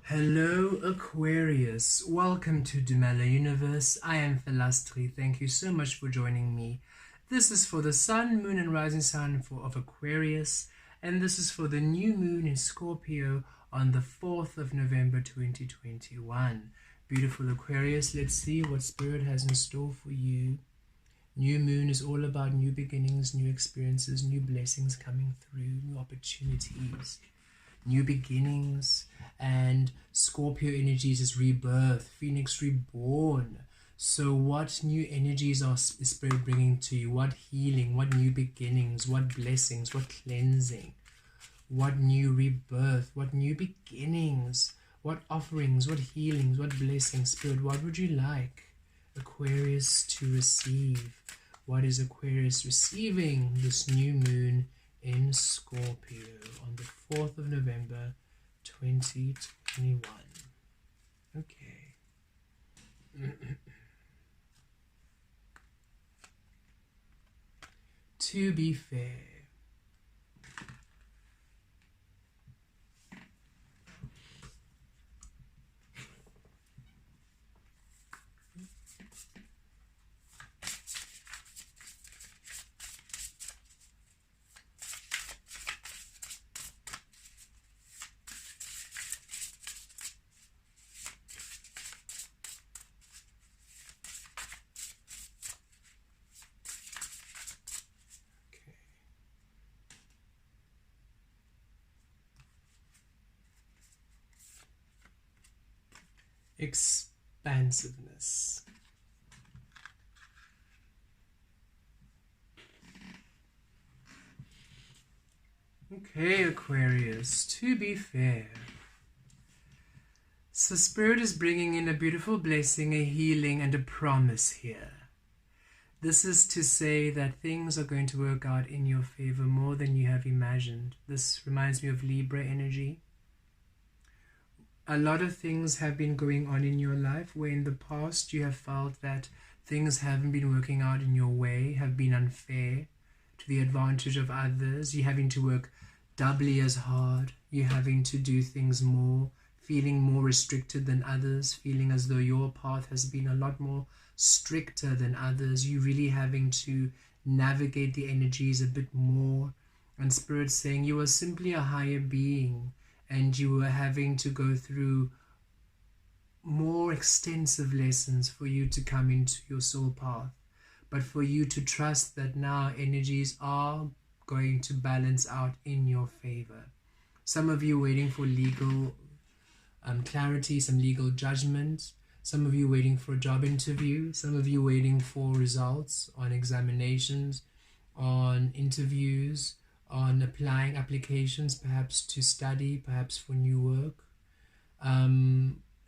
Hello Aquarius, welcome to Dumela Universe. I am Vel Astri. Thank you so much for joining me. This is for the Sun, Moon and Rising Sign of Aquarius, and this is for the new moon in Scorpio on the 4th of November 2021. Beautiful Aquarius, let's see what Spirit has in store for you. New moon is all about new beginnings, new experiences, new blessings coming through, new opportunities, new beginnings. And Scorpio energies is rebirth, Phoenix reborn. So what new energies is Spirit bringing to you? What healing, what new beginnings, what blessings, what cleansing, what new rebirth, what new beginnings, what offerings, what healings, what blessings? Spirit, what would you like Aquarius to receive? What is Aquarius receiving this new moon in Scorpio on the 4th of November 2021? Okay. To be fair. Expansiveness. Okay, Aquarius, to be fair. So Spirit is bringing in a beautiful blessing, a healing, and a promise here. This is to say that things are going to work out in your favor more than you have imagined. This reminds me of Libra energy. A lot of things have been going on in your life where in the past you have felt that things haven't been working out in your way, have been unfair, to the advantage of others. You're having to work doubly as hard. You're having to do things more, feeling more restricted than others, feeling as though your path has been a lot more stricter than others. You're really having to navigate the energies a bit more. And Spirit's saying you are simply a higher being, and you were having to go through more extensive lessons for you to come into your soul path. But for you to trust that now energies are going to balance out in your favor. Some of you waiting for legal clarity, some legal judgment. Some of you waiting for a job interview. Some of you waiting for results on examinations, on interviews, on applying applications, perhaps to study, perhaps for new work.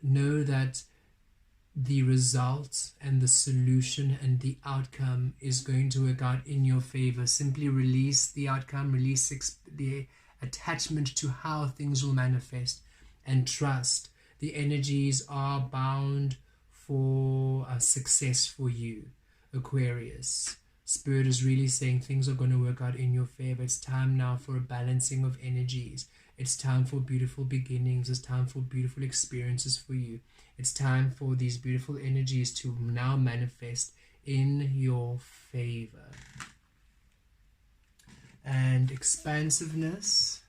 Know that the result and the solution and the outcome is going to work out in your favor. Simply release the outcome, release the attachment to how things will manifest, and trust the energies are bound for success for you, Aquarius. Spirit is really saying things are going to work out in your favor. It's time now for a balancing of energies. It's time for beautiful beginnings. It's time for beautiful experiences for you. It's time for these beautiful energies to now manifest in your favor. And expansiveness.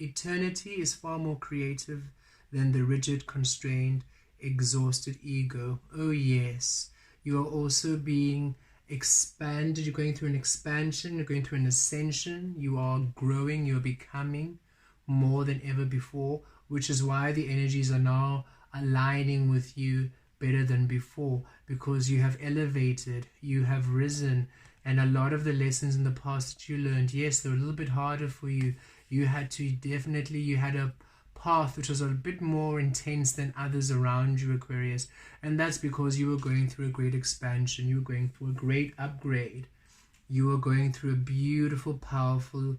Eternity is far more creative than the rigid, constrained, exhausted ego. Oh yes, you are also being expanded. You're going through an expansion, you're going through an ascension, you are growing, you're becoming more than ever before, which is why the energies are now aligning with you better than before, because you have elevated, you have risen, and a lot of the lessons in the past that you learned, yes, they're a little bit harder for you. You had a path which was a bit more intense than others around you, Aquarius, and that's because you were going through a great expansion, you were going through a great upgrade, you were going through a beautiful, powerful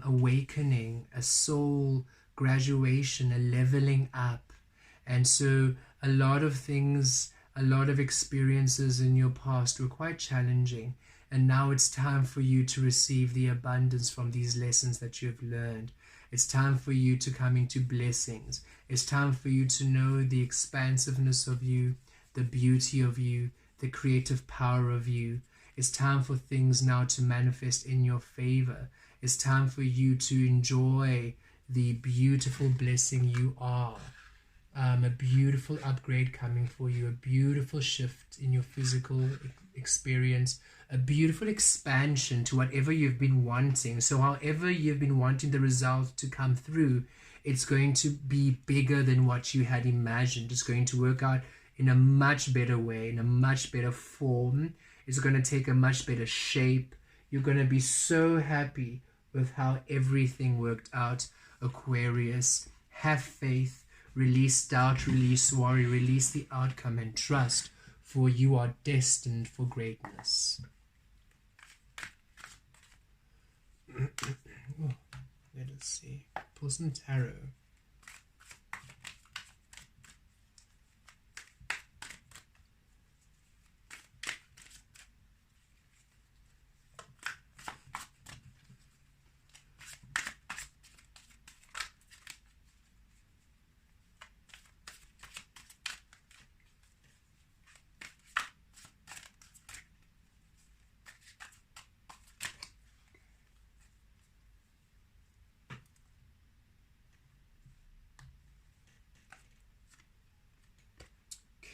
awakening, a soul graduation, a leveling up. And so a lot of things, a lot of experiences in your past were quite challenging, And now it's time for you to receive the abundance from these lessons that you have learned. It's time for you to come into blessings. It's time for you to know the expansiveness of you, the beauty of you, the creative power of you. It's time for things now to manifest in your favor. It's time for you to enjoy the beautiful blessing you are. A beautiful upgrade coming for you, a beautiful shift in your physical experience, a beautiful expansion to whatever you've been wanting. So however you've been wanting the result to come through, it's going to be bigger than what you had imagined. It's going to work out in a much better way, in a much better form. It's going to take a much better shape. You're going to be so happy with how everything worked out, Aquarius. Have faith. Release doubt, release worry, release the outcome, and trust, for you are destined for greatness. Let us see. Pull some tarot.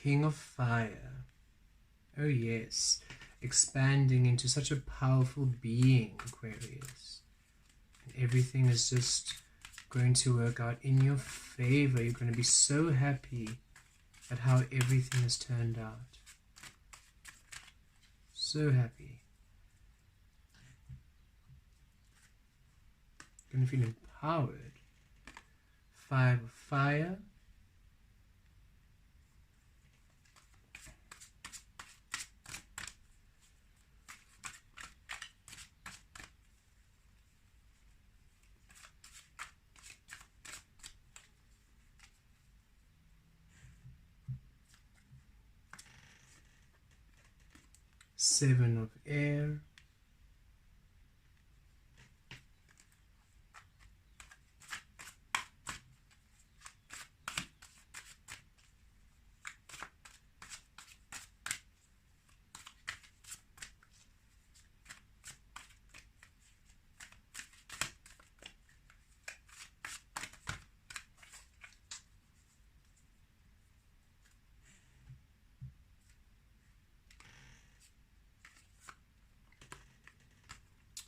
King of Fire. Oh yes, expanding into such a powerful being, Aquarius. And everything is just going to work out in your favor. You're going to be so happy at how everything has turned out. So happy. You're going to feel empowered. 5 of Fire. Seven of Air.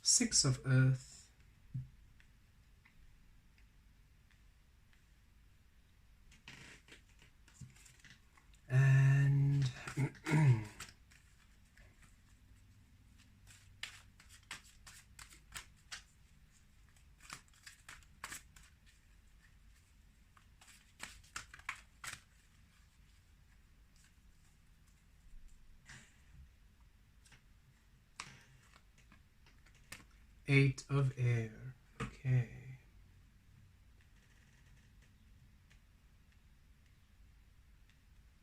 Six of Earth. And Eight of Air. Okay.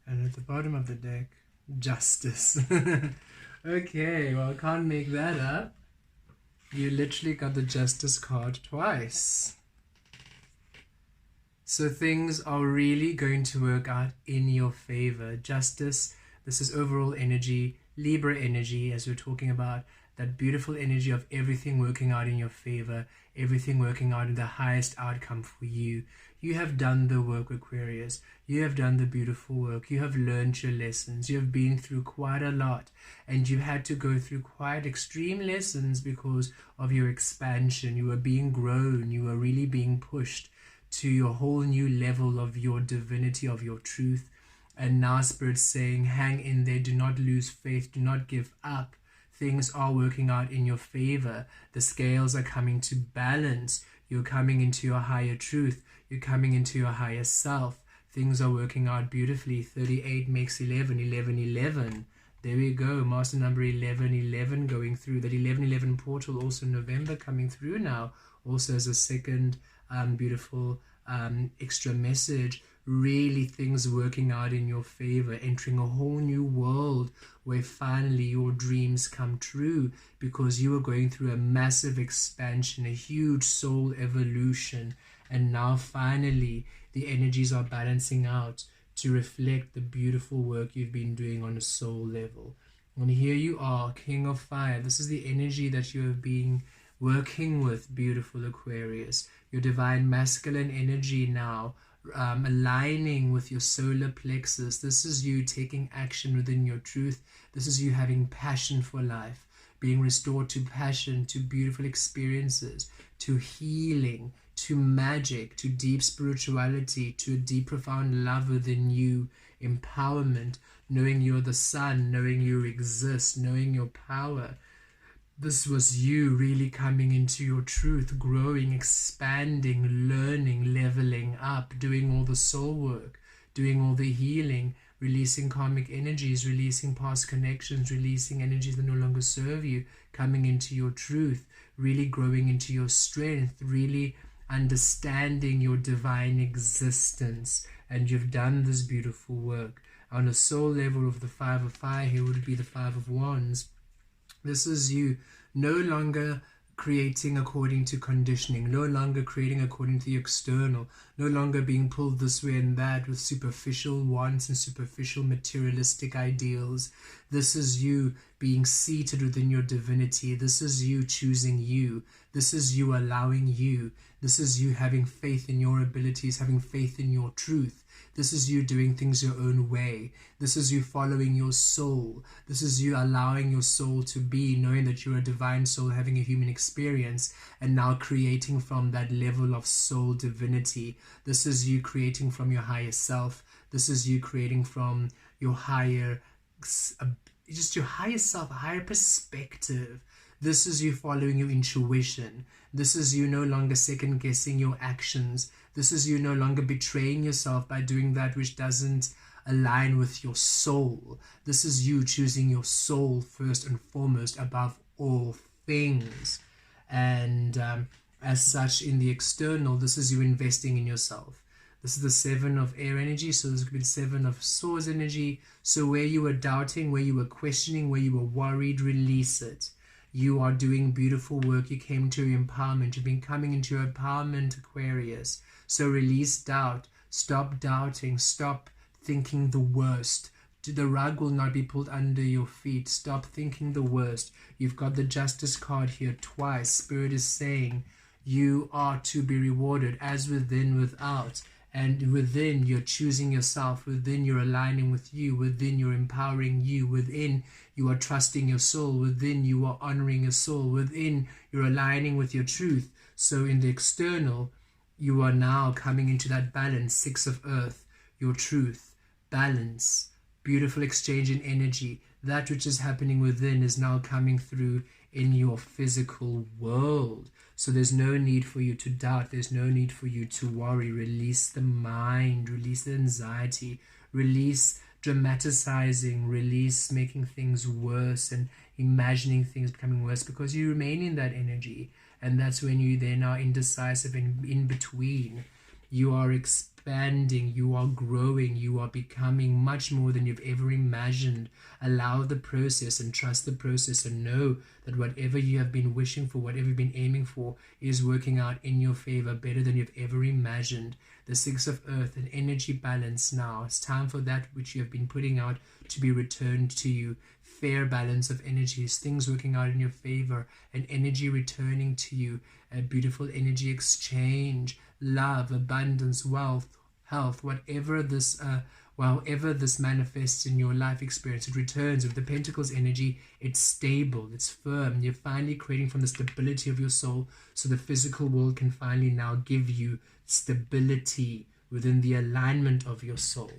And at the bottom of the deck, Justice. Okay, well, I can't make that up. You literally got the Justice card twice. So things are really going to work out in your favor. Justice, this is overall energy, Libra energy, as we're talking about. That beautiful energy of everything working out in your favor, everything working out in the highest outcome for you. You have done the work, Aquarius. You have done the beautiful work. You have learned your lessons. You have been through quite a lot, and you had to go through quite extreme lessons because of your expansion. You were being grown. You were really being pushed to your whole new level of your divinity, of your truth. And now Spirit's saying, hang in there. Do not lose faith. Do not give up. Things are working out in your favor. The scales are coming to balance. You're coming into your higher truth. You're coming into your higher self. Things are working out beautifully. 38 makes 11, 11, 11. There we go. Master number 11, 11 going through. That 11, 11 portal also November coming through now. Also as a second beautiful extra message. really things working out in your favor, entering a whole new world where finally your dreams come true, because you are going through a massive expansion, a huge soul evolution, and now finally the energies are balancing out to reflect the beautiful work you've been doing on a soul level. And here you are, King of Fire. This is the energy that you have been working with, beautiful Aquarius. Your divine masculine energy now, aligning with your solar plexus. This is you taking action within your truth. This is you having passion for life, being restored to passion, to beautiful experiences, to healing, to magic, to deep spirituality, to a deep profound love within you, empowerment, knowing you're the sun, knowing you exist, knowing your power. This was you really coming into your truth, growing, expanding, learning, leveling up, doing all the soul work, doing all the healing, releasing karmic energies, releasing past connections, releasing energies that no longer serve you, coming into your truth, really growing into your strength, really understanding your divine existence. And you've done this beautiful work. On a soul level of the Five of Fire, here would be the Five of Wands. This is you no longer creating according to conditioning, no longer creating according to the external, no longer being pulled this way and that with superficial wants and superficial materialistic ideals. This is you being seated within your divinity. This is you choosing you. This is you allowing you. This is you having faith in your abilities, having faith in your truth. This is you doing things your own way. This is you following your soul. This is you allowing your soul to be, knowing that you're a divine soul having a human experience, and now creating from that level of soul divinity. This is you creating from your higher self. This is you creating from your higher, just your higher self, a higher perspective. This is you following your intuition. This is you no longer second guessing your actions. This is you no longer betraying yourself by doing that which doesn't align with your soul. This is you choosing your soul first and foremost above all things. And as such, in the external, this is you investing in yourself. This is the Seven of Air energy, so this could be the Seven of Swords energy. So where you were doubting, where you were questioning, where you were worried, release it. You are doing beautiful work. You came to your empowerment. You've been coming into your empowerment, Aquarius. So release doubt. Stop doubting. Stop thinking the worst. The rug will not be pulled under your feet. Stop thinking the worst. You've got the Justice card here twice. Spirit is saying you are to be rewarded, as within, without. And within, you're choosing yourself. Within, you're aligning with you. Within, you're empowering you. Within, you are trusting your soul. Within, you are honoring your soul. Within, you're aligning with your truth. So in the external, you are now coming into that balance. Six of Earth, your truth, balance, beautiful exchange in energy. That which is happening within is now coming through in your physical world. So there's no need for you to doubt. There's no need for you to worry. Release the mind. Release the anxiety. Release dramaticizing. Release making things worse and imagining things becoming worse, because you remain in that energy. And that's when you then are indecisive and in between. You are expanding, you are growing, you are becoming much more than you've ever imagined. Allow the process and trust the process, and know that whatever you have been wishing for, whatever you've been aiming for, is working out in your favor better than you've ever imagined. The Six of Earth, an energy balance now. It's time for that which you have been putting out to be returned to you. Fair balance of energies, things working out in your favor, an energy returning to you, a beautiful energy exchange, love, abundance, wealth, health, whatever this manifests in your life experience, it returns. With the Pentacles energy, it's stable, it's firm. You're finally creating from the stability of your soul, so the physical world can finally now give you stability within the alignment of your soul.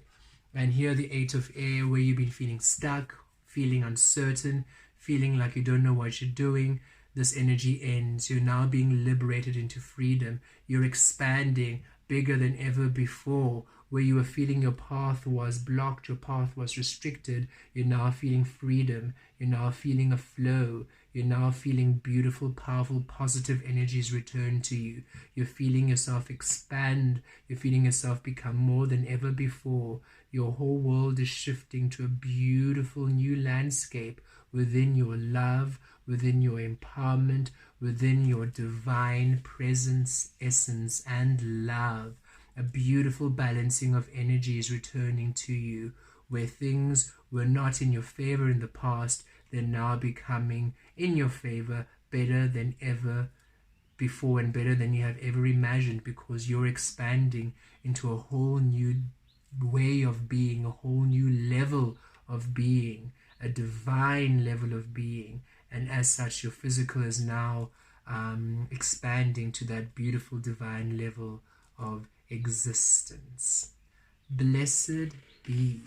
And here the Eight of Air, where you've been feeling stuck, feeling uncertain, feeling like you don't know what you're doing. This energy ends. You're now being liberated into freedom. You're expanding bigger than ever before. Where you were feeling your path was blocked, your path was restricted, you're now feeling freedom. You're now feeling a flow. You're now feeling beautiful, powerful, positive energies return to you. You're feeling yourself expand. You're feeling yourself become more than ever before. Your whole world is shifting to a beautiful new landscape within your love, within your empowerment, within your divine presence, essence, and love. A beautiful balancing of energy is returning to you, where things were not in your favor in the past, they're now becoming in your favor, better than ever before and better than you have ever imagined, because you're expanding into a whole new way of being, a whole new level of being, a divine level of being. And as such, your physical is now expanding to that beautiful divine level of existence. Blessed be.